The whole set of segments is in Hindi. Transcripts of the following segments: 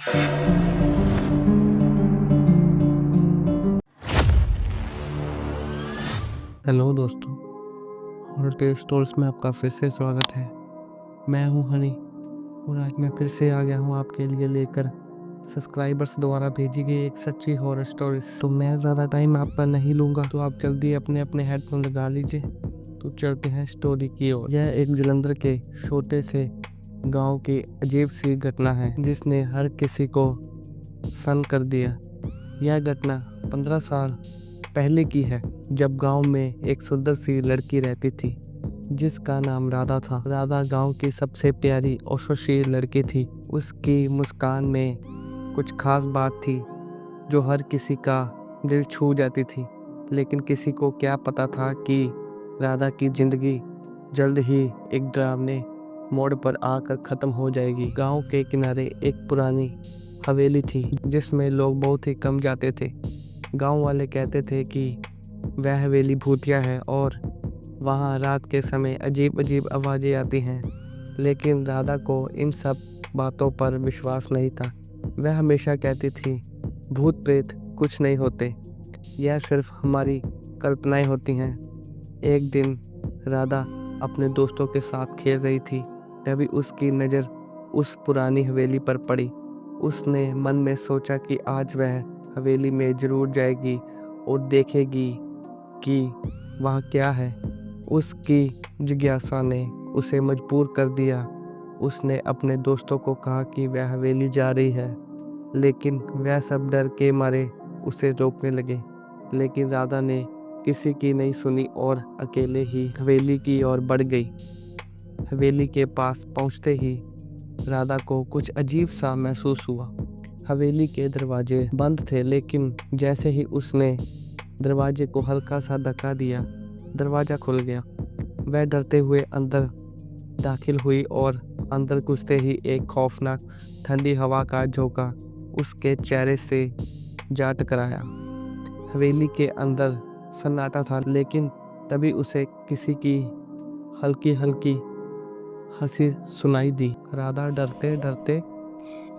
हेलो दोस्तों, हॉरर टेल स्टोरीज में आपका फिर से स्वागत है। मैं हूं हनी और आज मैं फिर से आ गया हूं आपके लिए लेकर सब्सक्राइबर्स द्वारा भेजी गई एक सच्ची हॉरर स्टोरीज। तो मैं ज़्यादा टाइम आपका नहीं लूँगा, तो आप जल्दी अपने अपने हेडफोन लगा लीजिए। तो चलते हैं स्टोरी की ओर। यह एक जलंधर के छोटे से गांव की अजीब सी घटना है जिसने हर किसी को सन कर दिया। यह घटना 15 साल पहले की है, जब गांव में एक सुंदर सी लड़की रहती थी जिसका नाम राधा था। राधा गांव की सबसे प्यारी और सुशील लड़की थी। उसकी मुस्कान में कुछ खास बात थी जो हर किसी का दिल छू जाती थी। लेकिन किसी को क्या पता था कि राधा की जिंदगी जल्द ही एक डरावने मोड़ पर आकर ख़त्म हो जाएगी। गांव के किनारे एक पुरानी हवेली थी जिसमें लोग बहुत ही कम जाते थे। गांव वाले कहते थे कि वह हवेली भूतिया है और वहां रात के समय अजीब अजीब आवाज़ें आती हैं। लेकिन राधा को इन सब बातों पर विश्वास नहीं था। वह हमेशा कहती थी, भूत प्रेत कुछ नहीं होते, यह सिर्फ हमारी कल्पनाएं होती हैं। एक दिन राधा अपने दोस्तों के साथ खेल रही थी, तभी उसकी नज़र उस पुरानी हवेली पर पड़ी। उसने मन में सोचा कि आज वह हवेली में ज़रूर जाएगी और देखेगी कि वहाँ क्या है। उसकी जिज्ञासा ने उसे मजबूर कर दिया। उसने अपने दोस्तों को कहा कि वह हवेली जा रही है, लेकिन वह सब डर के मारे उसे रोकने लगे। लेकिन राधा ने किसी की नहीं सुनी और अकेले ही हवेली की ओर बढ़ गई। हवेली के पास पहुंचते ही राधा को कुछ अजीब सा महसूस हुआ। हवेली के दरवाजे बंद थे, लेकिन जैसे ही उसने दरवाजे को हल्का सा धक्का दिया, दरवाज़ा खुल गया। वह डरते हुए अंदर दाखिल हुई और अंदर घुसते ही एक खौफनाक ठंडी हवा का झोंका उसके चेहरे से जा टकराया। हवेली के अंदर सन्नाटा था, लेकिन तभी उसे किसी की हल्की हल्की हंसी सुनाई दी। राधा डरते डरते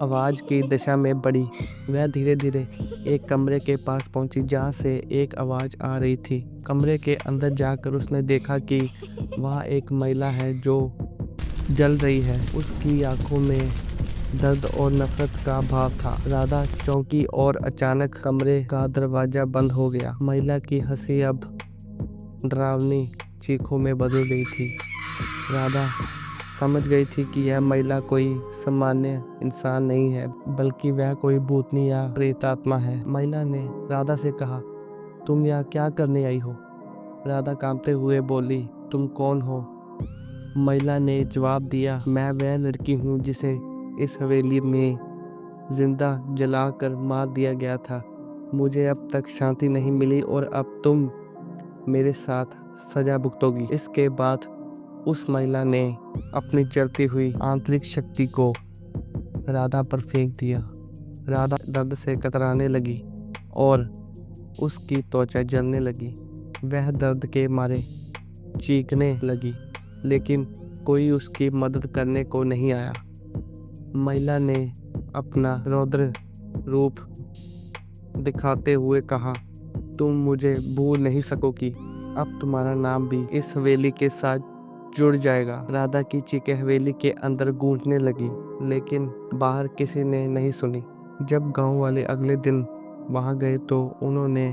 आवाज़ की दिशा में बढ़ी। वह धीरे धीरे एक कमरे के पास पहुंची जहां से एक आवाज़ आ रही थी। कमरे के अंदर जाकर उसने देखा कि वहाँ एक महिला है जो जल रही है। उसकी आंखों में दर्द और नफरत का भाव था। राधा चौंकी और अचानक कमरे का दरवाज़ा बंद हो गया। महिला की हंसी अब डरावनी चीखों में बदल गई थी। राधा समझ गई थी कि यह महिला कोई सामान्य इंसान नहीं है, बल्कि वह कोई भूतनी या प्रेतात्मा है। महिला ने राधा से कहा, तुम यहाँ क्या करने आई हो? राधा कांपते हुए बोली, तुम कौन हो? महिला ने जवाब दिया, मैं वह लड़की हूँ जिसे इस हवेली में जिंदा जलाकर मार दिया गया था। मुझे अब तक शांति नहीं मिली और अब तुम मेरे साथ सजा भुगतोगी। इसके बाद उस महिला ने अपनी जलती हुई आंतरिक शक्ति को राधा पर फेंक दिया। राधा दर्द से कतराने लगी और उसकी त्वचा जलने लगी। वह दर्द के मारे चीखने लगी, लेकिन कोई उसकी मदद करने को नहीं आया। महिला ने अपना रौद्र रूप दिखाते हुए कहा, तुम मुझे भूल नहीं सकोगी। अब तुम्हारा नाम भी इस हवेली के साथ जुड़ जाएगा। राधा की चीखें हवेली के अंदर गूंजने लगी, लेकिन बाहर किसी ने नहीं सुनी। जब गांव वाले अगले दिन वहां गए तो उन्होंने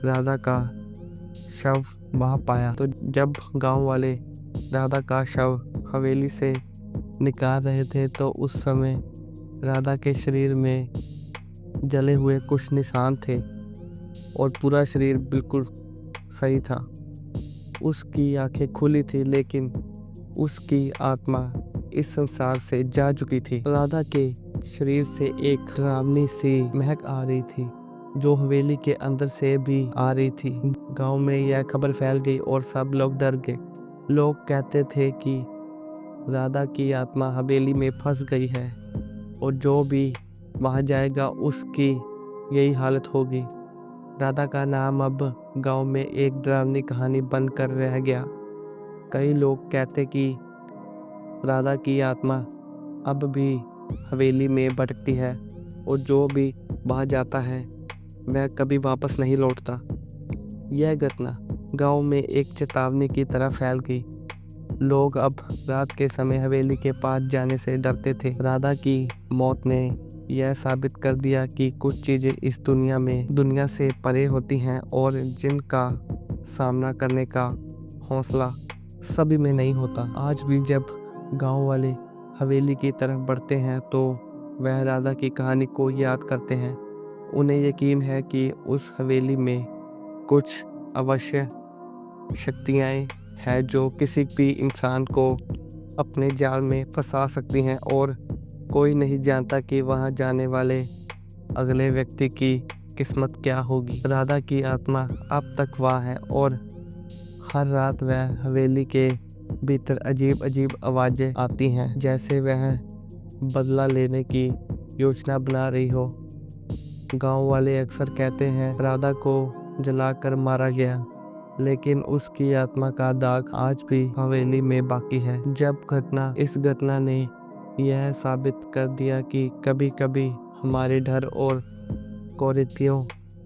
राधा का शव वहां पाया। तो जब गांव वाले राधा का शव हवेली से निकाल रहे थे तो उस समय राधा के शरीर में जले हुए कुछ निशान थे और पूरा शरीर बिल्कुल सही था। उसकी आंखें खुली थी, लेकिन उसकी आत्मा इस संसार से जा चुकी थी। राधा के शरीर से एक डरावनी सी महक आ रही थी जो हवेली के अंदर से भी आ रही थी। गांव में यह खबर फैल गई और सब लोग डर गए। लोग कहते थे कि राधा की आत्मा हवेली में फंस गई है और जो भी वहां जाएगा उसकी यही हालत होगी। राधा का नाम अब गांव में एक डरावनी कहानी बनकर रह गया। कई लोग कहते कि राधा की आत्मा अब भी हवेली में भटकती है और जो भी वहाँ जाता है वह कभी वापस नहीं लौटता। यह घटना गांव में एक चेतावनी की तरह फैल गई। लोग अब रात के समय हवेली के पास जाने से डरते थे। राधा की मौत ने यह साबित कर दिया कि कुछ चीज़ें इस दुनिया से परे होती हैं और जिनका सामना करने का हौसला सभी में नहीं होता। आज भी जब गांव वाले हवेली की तरफ बढ़ते हैं तो वह राधा की कहानी को याद करते हैं। उन्हें यकीन है कि उस हवेली में कुछ अवश्य शक्तियाँ हैं जो किसी भी इंसान को अपने जाल में फंसा सकती हैं और कोई नहीं जानता कि वहां जाने वाले अगले व्यक्ति की किस्मत क्या होगी। राधा की आत्मा अब तक वहाँ है और हर रात वह हवेली के भीतर अजीब अजीब आवाज़ें आती हैं, जैसे वह बदला लेने की योजना बना रही हो। गांव वाले अक्सर कहते हैं राधा को जलाकर मारा गया, लेकिन उसकी आत्मा का दाग आज भी हवेली में बाकी है। इस घटना ने यह साबित कर दिया कि कभी कभी हमारे डर और कुरीतियों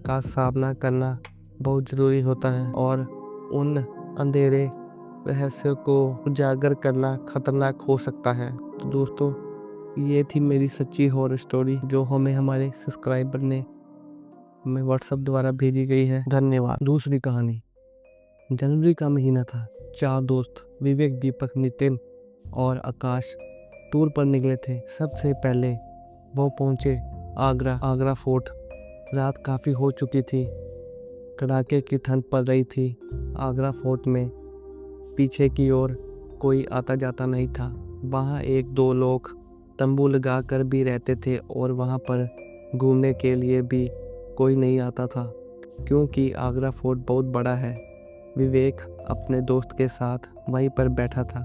का सामना करना बहुत ज़रूरी होता है और उन अंधेरे रहस्यों को उजागर करना खतरनाक हो सकता है। तो दोस्तों, ये थी मेरी सच्ची हॉरर स्टोरी जो हमें हमारे सब्सक्राइबर ने हमें व्हाट्सएप द्वारा भेजी गई है। धन्यवाद। दूसरी कहानी। जनवरी का महीना था। 4 दोस्त विवेक, दीपक, नितिन और आकाश टूर पर निकले थे। सबसे पहले वो पहुंचे आगरा फोर्ट। रात काफ़ी हो चुकी थी, कड़ाके की ठंड पड़ रही थी। आगरा फोर्ट में पीछे की ओर कोई आता जाता नहीं था। वहाँ 1-2 लोग तंबू लगा कर भी रहते थे और वहाँ पर घूमने के लिए भी कोई नहीं आता था, क्योंकि आगरा फोर्ट बहुत बड़ा है। विवेक अपने दोस्त के साथ वहीं पर बैठा था।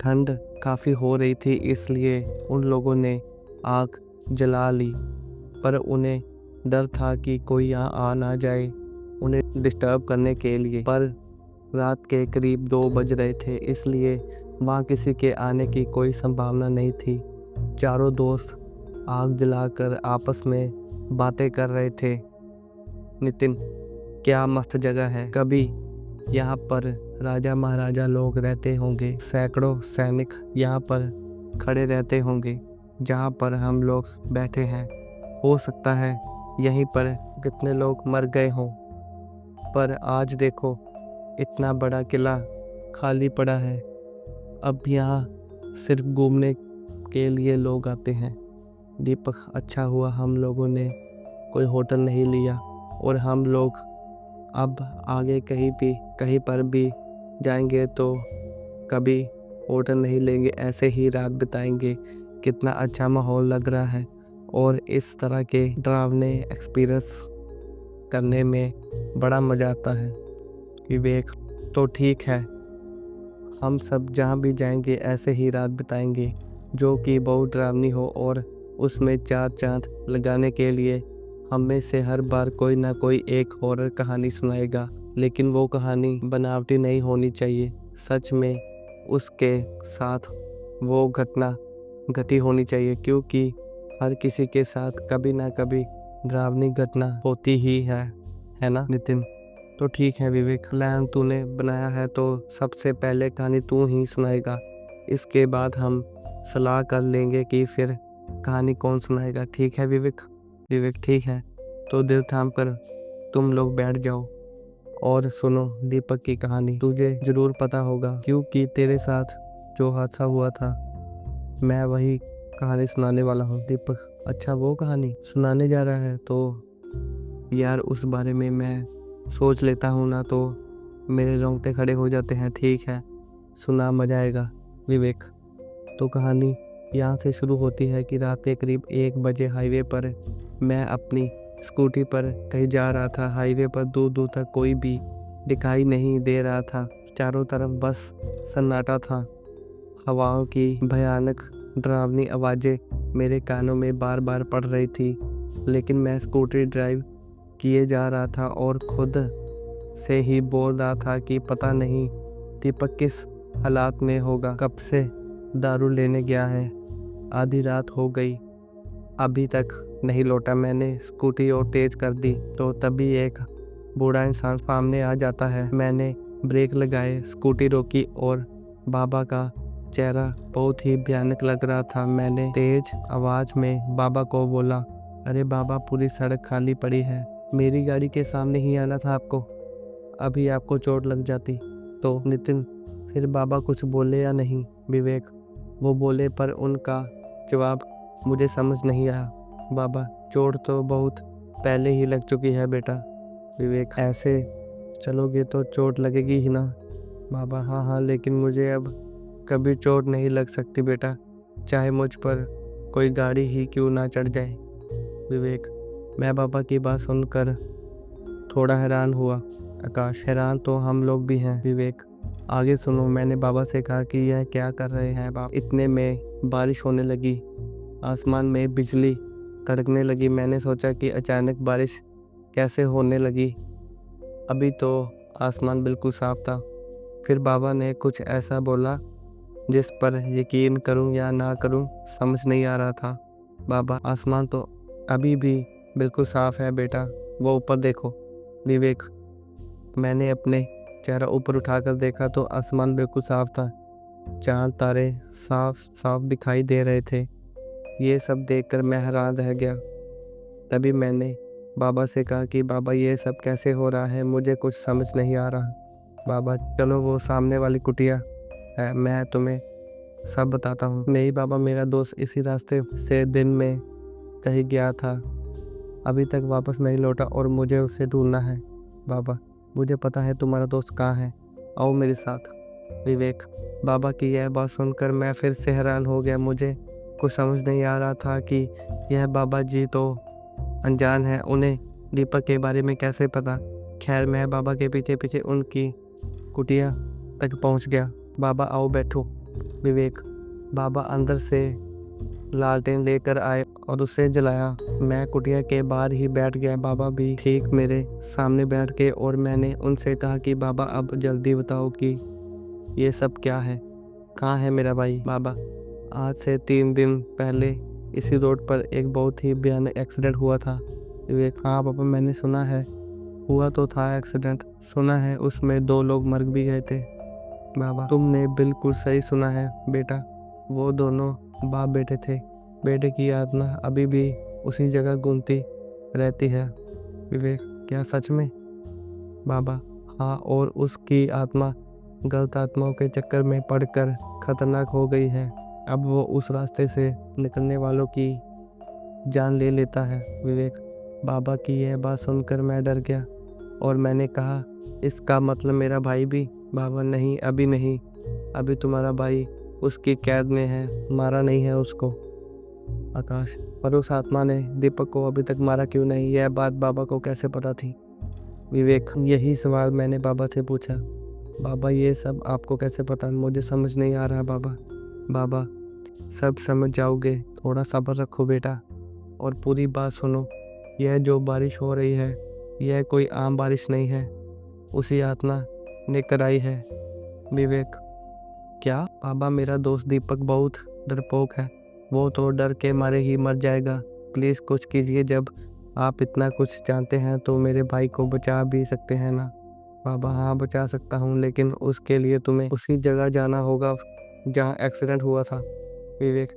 ठंड काफ़ी हो रही थी, इसलिए उन लोगों ने आग जला ली, पर उन्हें डर था कि कोई यहाँ आ ना जाए उन्हें डिस्टर्ब करने के लिए। पर रात के करीब 2 बज रहे थे, इसलिए वहाँ किसी के आने की कोई संभावना नहीं थी। चारों दोस्त आग जलाकर आपस में बातें कर रहे थे। नितिन, क्या मस्त जगह है, कभी यहाँ पर राजा महाराजा लोग रहते होंगे। सैकड़ों सैनिक यहाँ पर खड़े रहते होंगे जहाँ पर हम लोग बैठे हैं। हो सकता है यहीं पर कितने लोग मर गए हों, पर आज देखो इतना बड़ा किला खाली पड़ा है। अब यहाँ सिर्फ घूमने के लिए लोग आते हैं। दीपक, अच्छा हुआ हम लोगों ने कोई होटल नहीं लिया और हम लोग अब आगे कहीं पर भी जाएंगे तो कभी होटल नहीं लेंगे, ऐसे ही रात बिताएंगे। कितना अच्छा माहौल लग रहा है और इस तरह के डरावने एक्सपीरियंस करने में बड़ा मज़ा आता है। विवेक, तो ठीक है, हम सब जहाँ भी जाएंगे ऐसे ही रात बिताएंगे जो कि बहुत डरावनी हो और उसमें 4 चांद लगाने के लिए हम में से हर बार कोई ना कोई एक हॉरर कहानी सुनाएगा, लेकिन वो कहानी बनावटी नहीं होनी चाहिए। सच में उसके साथ वो घटना घटी होनी चाहिए, क्योंकि हर किसी के साथ कभी ना कभी डरावनी घटना होती ही है ना नितिन? तो ठीक है विवेक, प्लान तूने बनाया है तो सबसे पहले कहानी तू ही सुनाएगा। इसके बाद हम सलाह कर लेंगे कि फिर कहानी कौन सुनाएगा। ठीक है विवेक? विवेक, ठीक है, तो दिल थाम कर तुम लोग बैठ जाओ और सुनो दीपक की कहानी। तुझे ज़रूर पता होगा, क्योंकि तेरे साथ जो हादसा हुआ था मैं वही कहानी सुनाने वाला हूँ। दीपक, अच्छा वो कहानी सुनाने जा रहा है? तो यार उस बारे में मैं सोच लेता हूँ ना तो मेरे रोंगटे खड़े हो जाते हैं। ठीक है, सुना, मजा आएगा। विवेक, तो कहानी यहाँ से शुरू होती है कि रात के करीब 1 बजे हाईवे पर मैं अपनी स्कूटी पर कहीं जा रहा था। हाईवे पर दूर दूर तक कोई भी दिखाई नहीं दे रहा था। चारों तरफ बस सन्नाटा था। हवाओं की भयानक डरावनी आवाज़ें मेरे कानों में बार बार पड़ रही थी, लेकिन मैं स्कूटी ड्राइव किए जा रहा था और खुद से ही बोल रहा था कि पता नहीं दीपक किस हालात में होगा, कब से दारू लेने गया है। आधी रात हो गई अभी तक नहीं लौटा। मैंने स्कूटी और तेज़ कर दी तो तभी एक बूढ़ा इंसान सामने आ जाता है। मैंने ब्रेक लगाए, स्कूटी रोकी और बाबा का चेहरा बहुत ही भयानक लग रहा था। मैंने तेज आवाज़ में बाबा को बोला, अरे बाबा, पूरी सड़क खाली पड़ी है, मेरी गाड़ी के सामने ही आना था आपको, अभी आपको चोट लग जाती तो। नितिन, फिर बाबा कुछ बोले या नहीं? विवेक, वो बोले पर उनका जवाब मुझे समझ नहीं आया। बाबा, चोट तो बहुत पहले ही लग चुकी है बेटा। विवेक, ऐसे चलोगे तो चोट लगेगी ही ना? बाबा, हाँ, लेकिन मुझे अब कभी चोट नहीं लग सकती बेटा, चाहे मुझ पर कोई गाड़ी ही क्यों ना चढ़ जाए। विवेक, मैं बाबा की बात सुनकर थोड़ा हैरान हुआ। आकाश, हैरान तो हम लोग भी हैं। विवेक, आगे सुनो। मैंने बाबा से कहा कि यह क्या कर रहे हैं बाबा। इतने में बारिश होने लगी, आसमान में बिजली कड़कने लगी। मैंने सोचा कि अचानक बारिश कैसे होने लगी, अभी तो आसमान बिल्कुल साफ था। फिर बाबा ने कुछ ऐसा बोला जिस पर यकीन करूं या ना करूं समझ नहीं आ रहा था। बाबा, आसमान तो अभी भी बिल्कुल साफ है बेटा, वो ऊपर देखो। विवेक, मैंने अपने चेहरा ऊपर उठाकर देखा तो आसमान बिल्कुल साफ था, चांद तारे साफ साफ दिखाई दे रहे थे। ये सब देखकर मैं हैरान रह गया। तभी मैंने बाबा से कहा कि बाबा, ये सब कैसे हो रहा है, मुझे कुछ समझ नहीं आ रहा। बाबा, चलो वो सामने वाली कुटिया है, मैं तुम्हें सब बताता हूँ। नहीं बाबा, मेरा दोस्त इसी रास्ते से दिन में कहीं गया था, अभी तक वापस नहीं लौटा और मुझे उसे ढूंढना है। बाबा, मुझे पता है तुम्हारा दोस्त कहाँ है, आओ मेरे साथ। विवेक, बाबा की यह बात सुनकर मैं फिर से हैरान हो गया। मुझे कुछ समझ नहीं आ रहा था कि यह बाबा जी तो अनजान है, उन्हें दीपक के बारे में कैसे पता। खैर, मैं बाबा के पीछे पीछे उनकी कुटिया तक पहुंच गया। बाबा, आओ बैठो। विवेक, बाबा अंदर से लालटेन लेकर आए और उसे जलाया। मैं कुटिया के बाहर ही बैठ गया। बाबा भी ठीक मेरे सामने बैठ गए और मैंने उनसे कहा कि बाबा, अब जल्दी बताओ कि ये सब क्या है, कहाँ है मेरा भाई। बाबा, आज से 3 दिन पहले इसी रोड पर एक बहुत ही भयानक एक्सीडेंट हुआ था। विवेक, हाँ पापा, मैंने सुना है, हुआ तो था एक्सीडेंट, सुना है उसमें 2 लोग मर भी गए थे। बाबा, तुमने बिल्कुल सही सुना है बेटा, वो दोनों बाप बेटे थे। बेटे की आत्मा अभी भी उसी जगह घूमती रहती है। विवेक, क्या सच में? बाबा, हाँ, और उसकी आत्मा गलत आत्माओं के चक्कर में पड़कर खतरनाक हो गई है। अब वो उस रास्ते से निकलने वालों की जान ले लेता है। विवेक, बाबा की यह बात सुनकर मैं डर गया और मैंने कहा, इसका मतलब मेरा भाई भी? बाबा, नहीं, अभी नहीं, अभी तुम्हारा भाई उसकी कैद में है, मारा नहीं है उसको। आकाश, पर उस आत्मा ने दीपक को अभी तक मारा क्यों नहीं? यह बात बाबा को कैसे पता थी? विवेक, यही सवाल मैंने बाबा से पूछा। बाबा, ये सब आपको कैसे पता? मुझे समझ नहीं आ रहा बाबा। बाबा, सब समझ जाओगे, थोड़ा सब्र रखो बेटा और पूरी बात सुनो। यह जो बारिश हो रही है, यह कोई आम बारिश नहीं है, उसी आत्मा ने कराई है। विवेक, क्या? बाबा, मेरा दोस्त दीपक बहुत डरपोक है, वो तो डर के मारे ही मर जाएगा, प्लीज़ कुछ कीजिए। जब आप इतना कुछ जानते हैं तो मेरे भाई को बचा भी सकते हैं ना? बाबा, हाँ, बचा सकता हूँ, लेकिन उसके लिए तुम्हें उसी जगह जाना होगा जहाँ एक्सीडेंट हुआ था। विवेक,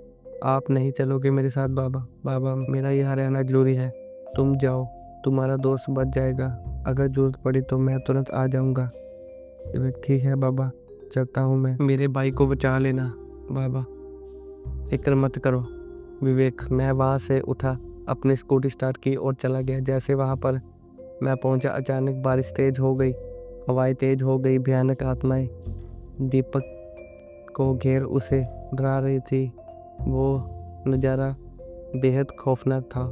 आप नहीं चलोगे मेरे साथ? बाबा, बाबा, मेरा यहाँ रहना जरूरी है, तुम जाओ, तुम्हारा दोस्त बच जाएगा, अगर जरूरत पड़ी तो मैं तुरंत आ जाऊँगा। विवेक, ठीक है बाबा, चलता हूँ मैं, मेरे भाई को बचा लेना। बाबा, फिक्र मत करो। विवेक, मैं वहाँ से उठा, अपनी स्कूटी स्टार्ट की और चला गया। जैसे वहाँ पर मैं पहुँचा, अचानक बारिश तेज हो गई, हवाएं तेज हो गई, भयानक आत्माएं दीपक को घेर उसे डरा रही थी। वो नज़ारा बेहद खौफनाक था।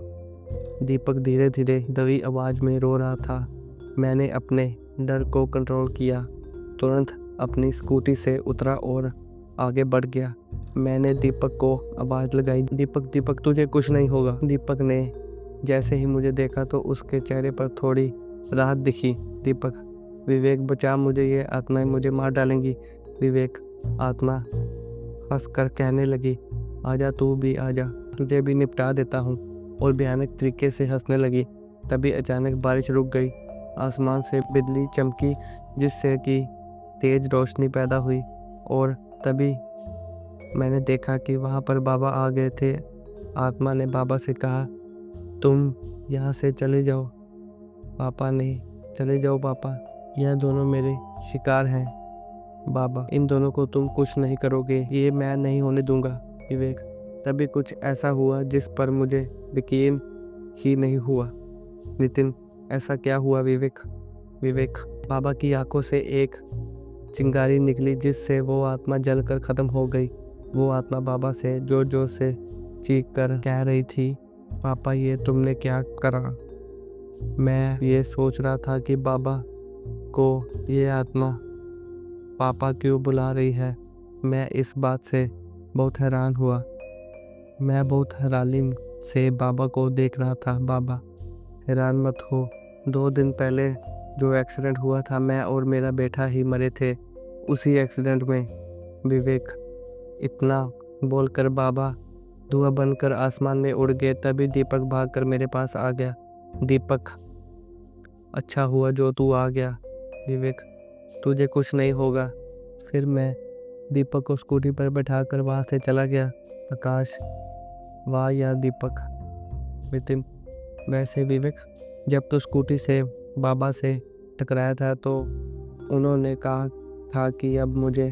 दीपक धीरे धीरे दबी आवाज़ में रो रहा था। मैंने अपने डर को कंट्रोल किया, तुरंत अपनी स्कूटी से उतरा और आगे बढ़ गया। मैंने दीपक को आवाज़ लगाई, दीपक, दीपक, तुझे कुछ नहीं होगा। दीपक ने जैसे ही मुझे देखा तो उसके चेहरे पर थोड़ी राहत दिखी। दीपक, विवेक, बचा मुझे, ये आत्माएं मुझे मार डालेंगी। विवेक, आत्मा हंस कर कहने लगी, आजा, तू भी आजा, तुझे भी निपटा देता हूँ, और भयानक तरीके से हंसने लगी। तभी अचानक बारिश रुक गई। आसमान से बिजली चमकी, जिससे कि तेज रोशनी पैदा हुई, और तभी मैंने देखा कि वहाँ पर बाबा आ गए थे। आत्मा ने बाबा से कहा, तुम यहाँ से चले जाओ। पापा नहीं, चले जाओ पापा, यह दोनों मेरे शिकार हैं। बाबा, इन दोनों को तुम कुछ नहीं करोगे, ये मैं नहीं होने दूंगा। विवेक, तभी कुछ ऐसा हुआ जिस पर मुझे यकीन ही नहीं हुआ। नितिन, ऐसा क्या हुआ विवेक? विवेक, बाबा की आंखों से एक चिंगारी निकली, जिससे वो आत्मा जलकर खत्म हो गई। वो आत्मा बाबा से जोर जोर से चीख कर कह रही थी, पापा ये तुमने क्या करा? मैं ये सोच रहा था कि बाबा को ये आत्मा पापा क्यों बुला रही है। मैं इस बात से बहुत हैरान हुआ। मैं बहुत हैरानी से बाबा को देख रहा था। बाबा, हैरान मत हो, 2 दिन पहले जो एक्सीडेंट हुआ था, मैं और मेरा बेटा ही मरे थे उसी एक्सीडेंट में। विवेक, इतना बोलकर बाबा धुआं बनकर आसमान में उड़ गए। तभी दीपक भागकर मेरे पास आ गया। दीपक, अच्छा हुआ जो तू आ गया। विवेक, तुझे कुछ नहीं होगा। फिर मैं दीपक को स्कूटी पर बैठाकर वहाँ से चला गया। आकाश, वाह यार दीपक। नितिन, वैसे विवेक, जब तो स्कूटी से बाबा से टकराया था तो उन्होंने कहा था कि अब मुझे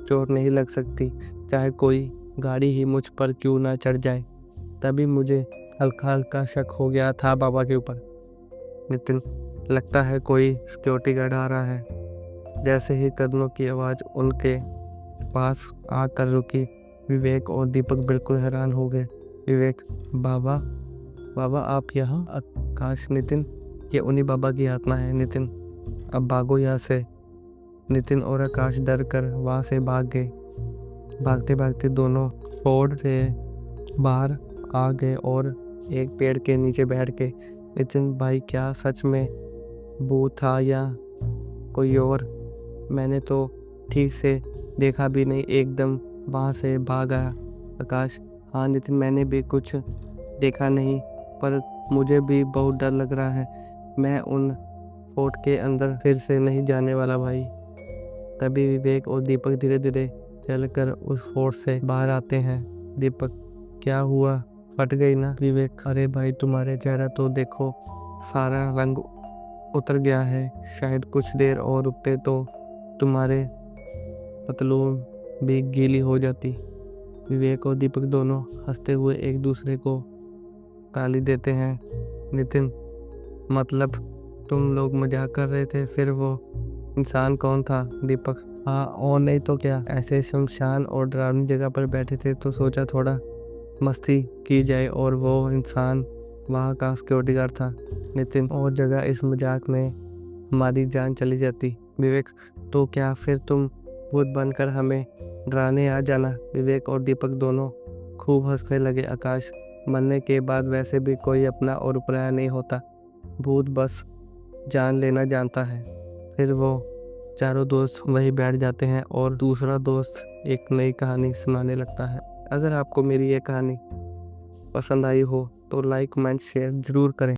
चोट नहीं लग सकती, चाहे कोई गाड़ी ही मुझ पर क्यों ना चढ़ जाए। तभी मुझे हल्का हल्का शक हो गया था बाबा के ऊपर। नितिन, लगता है कोई सिक्योरिटी गार्ड आ रहा है। जैसे ही कदमों की आवाज़ उनके पास आकर रुकी, विवेक और दीपक बिल्कुल हैरान हो गए। विवेक, बाबा, बाबा आप यहाँ? आकाश, नितिन, ये उन्हीं बाबा की आत्मा है। नितिन, अब भागो यहाँ से। नितिन और आकाश डर कर वहाँ से भाग गए। भागते भागते दोनों फोर्ड से बाहर आ गए और एक पेड़ के नीचे बैठ के, नितिन भाई, क्या सच में भूत था या कोई और? मैंने तो ठीक से देखा भी नहीं, एकदम वहाँ से भाग आया। आकाश, हाँ नितिन, मैंने भी कुछ देखा नहीं, पर मुझे भी बहुत डर लग रहा है। मैं उन फोर्ट के अंदर फिर से नहीं जाने वाला भाई। तभी विवेक और दीपक धीरे धीरे चलकर उस फोर्ट से बाहर आते हैं। दीपक, क्या हुआ, फट गई ना? विवेक, अरे भाई तुम्हारे चेहरा तो देखो, सारा रंग उतर गया है। शायद कुछ देर और रुकते तो तुम्हारे पतलून भी गीली हो जाती। विवेक और दीपक दोनों हंसते हुए एक दूसरे को ताली देते हैं। नितिन, मतलब तुम लोग मजाक कर रहे थे? फिर वो इंसान कौन था? दीपक, हाँ और नहीं तो क्या, ऐसे शमशान और डरावनी जगह पर बैठे थे तो सोचा थोड़ा मस्ती की जाए, और वो इंसान वहाँ का सिक्योरिटी गार्ड था। नितिन, और जगह इस मजाक में हमारी जान चली जाती। विवेक, तो क्या फिर तुम भूत बनकर हमें डराने आ जाना? विवेक और दीपक दोनों खूब हंसने लगे। आकाश, मरने के बाद वैसे भी कोई अपना और पराया नहीं होता, भूत बस जान लेना जानता है। फिर वो चारों दोस्त वहीं बैठ जाते हैं और दूसरा दोस्त एक नई कहानी सुनाने लगता है। अगर आपको मेरी ये कहानी पसंद आई हो तो लाइक, कमेंट, शेयर ज़रूर करें।